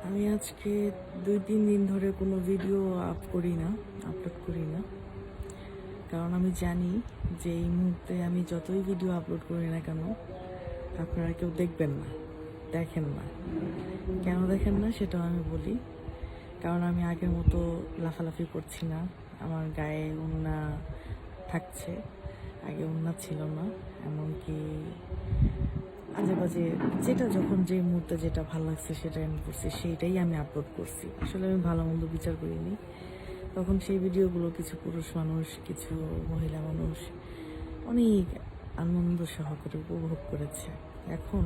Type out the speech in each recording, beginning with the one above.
আমি আজকে 2-3 দিন ধরে কোনো ভিডিও আপলোড করি না। কারণ আমি জানি যে এই মুহূর্তে আমি যতই ভিডিও আপলোড করি না কেন আপনারা কেউ দেখবেন না, দেখেন না। কেন দেখেন না সেটাও আমি বলি। কারণ আমি আগের মতো লাফালাফি করছি না, আমার গায়ে ওড়না থাকছে, আগে ওড়না ছিল না। এমনকি আজে বাজে যেটা যখন যে মুহূর্তে যেটা ভালো লাগছে সেটাই আমি করছি, সেইটাই আমি আপলোড করছি। আসলে আমি ভালো মন্দ বিচার করিনি। তখন সেই ভিডিওগুলো কিছু পুরুষ মানুষ, কিছু মহিলা মানুষ অনেক আনন্দ সহকারে উপভোগ করেছে। এখন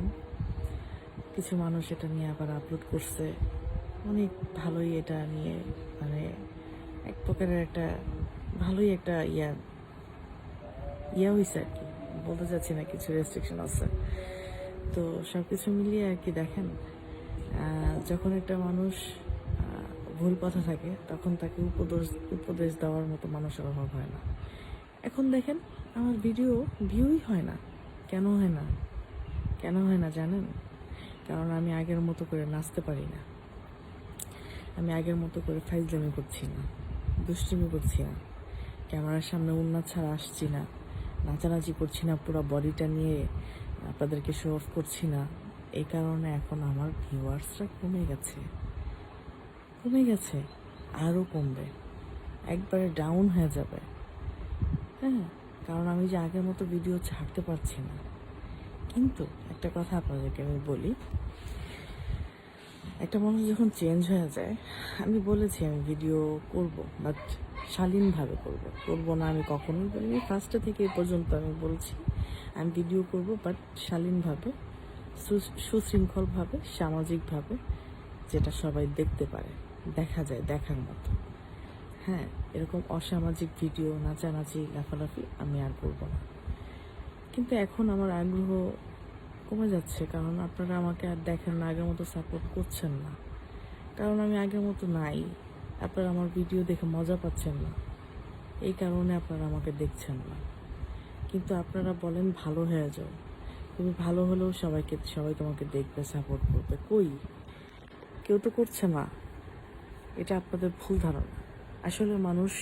কিছু মানুষ এটা নিয়ে আবার আপলোড করছে, অনেক ভালোই এটা নিয়ে, মানে এক প্রকারের একটা ভালোই একটা ইয়া হয়েছে আর কি। বলতে চাচ্ছি না, কিছু রেস্ট্রিকশন আছে। তো সব কিছু মিলিয়ে আর কি দেখেন, যখন একটা মানুষ ভুল পথে থাকে তখন তাকে উপদেশ দেওয়ার মতো মানুষের অভাব হয় না। এখন দেখেন আমার ভিডিও ভিউই হয় না। কেন হয় না? কেন হয় না জানেন? কারণ আমি আগের মতো করে নাচতে পারি না, আমি আগের মতো করে ফাইজলামি করছি না, দুষ্টুমি করছি না, ক্যামেরার সামনে উন্নাত ছাড়া আসছি না, নাচানাচি করছি না, পুরো বডিটা নিয়ে আপনাদেরকে শো অফ করছি না। এই কারণে এখন আমার ভিউয়ার্সরা কমে গেছে, আরও কমবে, একবারে ডাউন হয়ে যাবে। হ্যাঁ, কারণ আমি যে আগের মতো ভিডিও ছাড়তে পারছি না। কিন্তু একটা কথা আপনাদেরকে আমি বলি, একটা মানুষ যখন চেঞ্জ হয়ে যায়, আমি বলেছি আমি ভিডিও করব, বাট শালীনভাবে করব না, আমি কখনোই বলিনি। ফার্স্টে থেকে এই পর্যন্ত আমি বলছি আমি ভিডিও করব, বাট শালীনভাবে, সুশৃঙ্খলভাবে, সামাজিকভাবে, যেটা সবাই দেখতে পারে, দেখা যায় দেখার মতো। হ্যাঁ, এরকম অসামাজিক ভিডিও, নাচানাচি, লাফালাফি আমি আর করবো না। কিন্তু এখন আমার আগ্রহ কমে যাচ্ছে, কারণ আপনারা আমাকে আর দেখেন না, আগের মতো সাপোর্ট করছেন না। কারণ আমি আগের মতো নাই, আপনারা আমার ভিডিও দেখে মজা পাচ্ছেন না, এই কারণে আপনারা আমাকে দেখছেন না। কিন্তু আপনারা বলেন ভালো হয়ে যাও, তুমি ভালো হলেও সবাই তোমাকে দেখবে, সাপোর্ট করবে। কই, কেউ তো করছে না। এটা আপনাদের ভুল ধারণা। আসলে মানুষ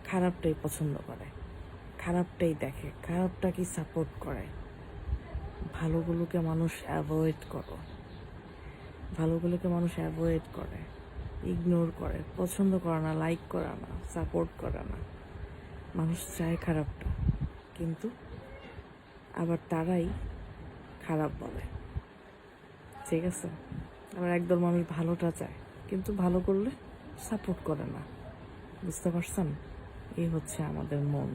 খারাপটাই পছন্দ করে, খারাপটাই দেখে, খারাপটাকে সাপোর্ট করে। ভালোগুলোকে মানুষ অ্যাভয়েড করে, ইগনোর করে, পছন্দ করে না, লাইক করে না, সাপোর্ট করে না। মানুষ চায় খারাপটা, কিন্তু আবার তারাই খারাপ বলে। ঠিক আছে? আবার একদল মানুষ ভালোটা চায়, কিন্তু ভালো করলে সাপোর্ট করে না। বুঝতে পারছেন? এই হচ্ছে আমাদের মন।